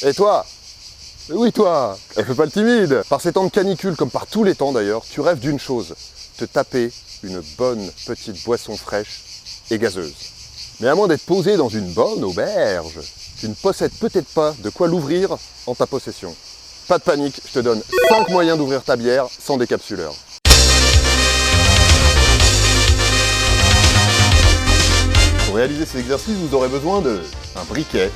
Et toi? Oui toi, elle fait pas le timide. Par ces temps de canicule, comme par tous les temps d'ailleurs, tu rêves d'une chose, te taper une bonne petite boisson fraîche et gazeuse. Mais à moins d'être posé dans une bonne auberge, tu ne possèdes peut-être pas de quoi l'ouvrir en ta possession. Pas de panique, je te donne 5 moyens d'ouvrir ta bière sans décapsuleur. Pour réaliser ces exercices, vous aurez besoin de un briquet,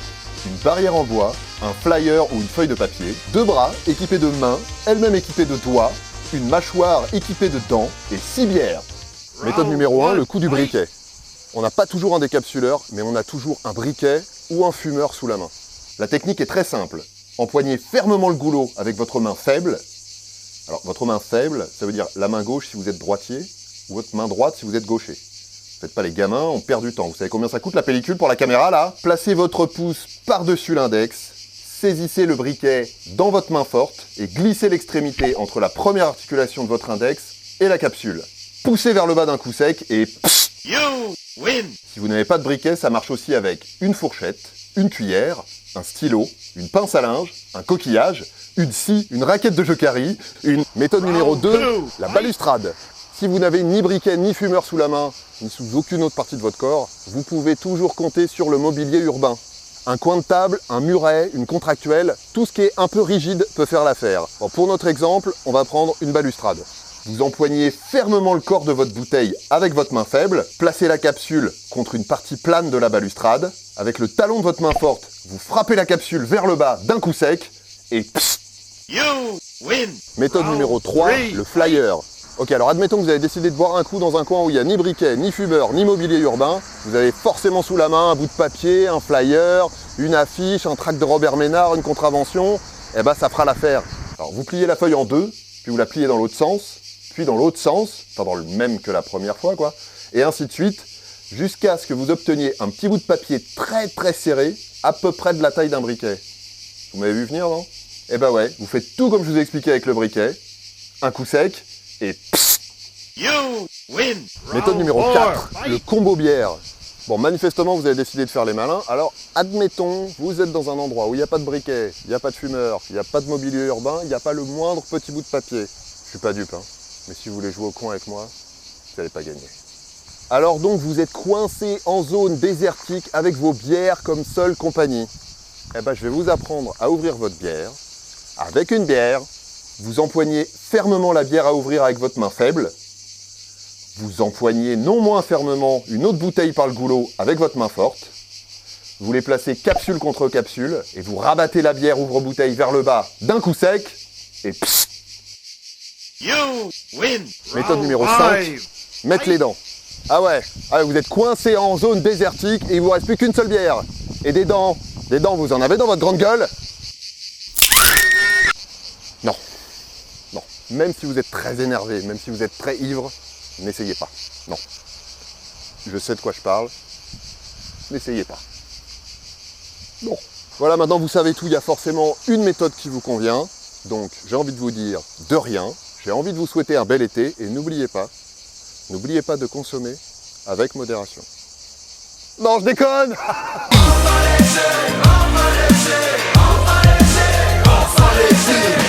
une barrière en bois, un flyer ou une feuille de papier, 2 bras équipés de mains, elles-mêmes équipées de doigts, une mâchoire équipée de dents et 6 bières. Méthode numéro 1, le coup du briquet. On n'a pas toujours un décapsuleur, mais on a toujours un briquet ou un fumeur sous la main. La technique est très simple. Empoignez fermement le goulot avec votre main faible. Alors, votre main faible, ça veut dire la main gauche si vous êtes droitier, ou votre main droite si vous êt gaucher. Faites pas les gamins, on perd du temps. Vous savez combien ça coûte la pellicule pour la caméra là? Placez votre pouce par-dessus l'index, saisissez le briquet dans votre main forte et glissez l'extrémité entre la première articulation de votre index et la capsule. Poussez vers le bas d'un coup sec et pssst, you win. Si vous n'avez pas de briquet, ça marche aussi avec une fourchette, une cuillère, un stylo, une pince à linge, un coquillage, une scie, une raquette de jokari, une méthode numéro 2, la balustrade. Si vous n'avez ni briquet ni fumeur sous la main, ni sous aucune autre partie de votre corps, vous pouvez toujours compter sur le mobilier urbain. Un coin de table, un muret, une contractuelle, tout ce qui est un peu rigide peut faire l'affaire. Bon, pour notre exemple, on va prendre une balustrade. Vous empoignez fermement le corps de votre bouteille avec votre main faible, placez la capsule contre une partie plane de la balustrade, avec le talon de votre main forte, vous frappez la capsule vers le bas d'un coup sec, et pssst, you win. Méthode numéro 3, le flyer. Ok, alors admettons que vous avez décidé de boire un coup dans un coin où il n'y a ni briquet, ni fumeur, ni mobilier urbain. Vous avez forcément sous la main un bout de papier, un flyer, une affiche, un tract de Robert Ménard, une contravention. Eh ben ça fera l'affaire. Alors vous pliez la feuille en deux, puis vous la pliez dans l'autre sens, puis dans l'autre sens, enfin dans le même que la première fois quoi, et ainsi de suite, jusqu'à ce que vous obteniez un petit bout de papier très très serré, à peu près de la taille d'un briquet. Vous m'avez vu venir, non? Eh ben ouais, vous faites tout comme je vous ai expliqué avec le briquet, un coup sec, et pssst, you win. Méthode numéro 4, le combo bière. Bon, manifestement, vous avez décidé de faire les malins. Alors, admettons, vous êtes dans un endroit où il n'y a pas de briquet, il n'y a pas de fumeur, il n'y a pas de mobilier urbain, il n'y a pas le moindre petit bout de papier. Je suis pas dupe, hein. Mais si vous voulez jouer au coin avec moi, vous n'allez pas gagner. Alors donc, vous êtes coincé en zone désertique avec vos bières comme seule compagnie. Eh ben, je vais vous apprendre à ouvrir votre bière. Avec une bière, vous empoignez fermement la bière à ouvrir avec votre main faible. Vous empoignez non moins fermement une autre bouteille par le goulot avec votre main forte. Vous les placez capsule contre capsule et vous rabattez la bière ouvre-bouteille vers le bas d'un coup sec et pssst, you win. Méthode numéro 5, mettre les dents. Ah ouais, vous êtes coincé en zone désertique et il vous reste plus qu'une seule bière. Et des dents, vous en avez dans votre grande gueule? Non. Non. Même si vous êtes très énervé, même si vous êtes très ivre, n'essayez pas. Non. Je sais de quoi je parle. N'essayez pas. Non. Voilà, maintenant vous savez tout, il y a forcément une méthode qui vous convient. Donc j'ai envie de vous dire de rien. J'ai envie de vous souhaiter un bel été et n'oubliez pas de consommer avec modération. Non, je déconne. On va laisser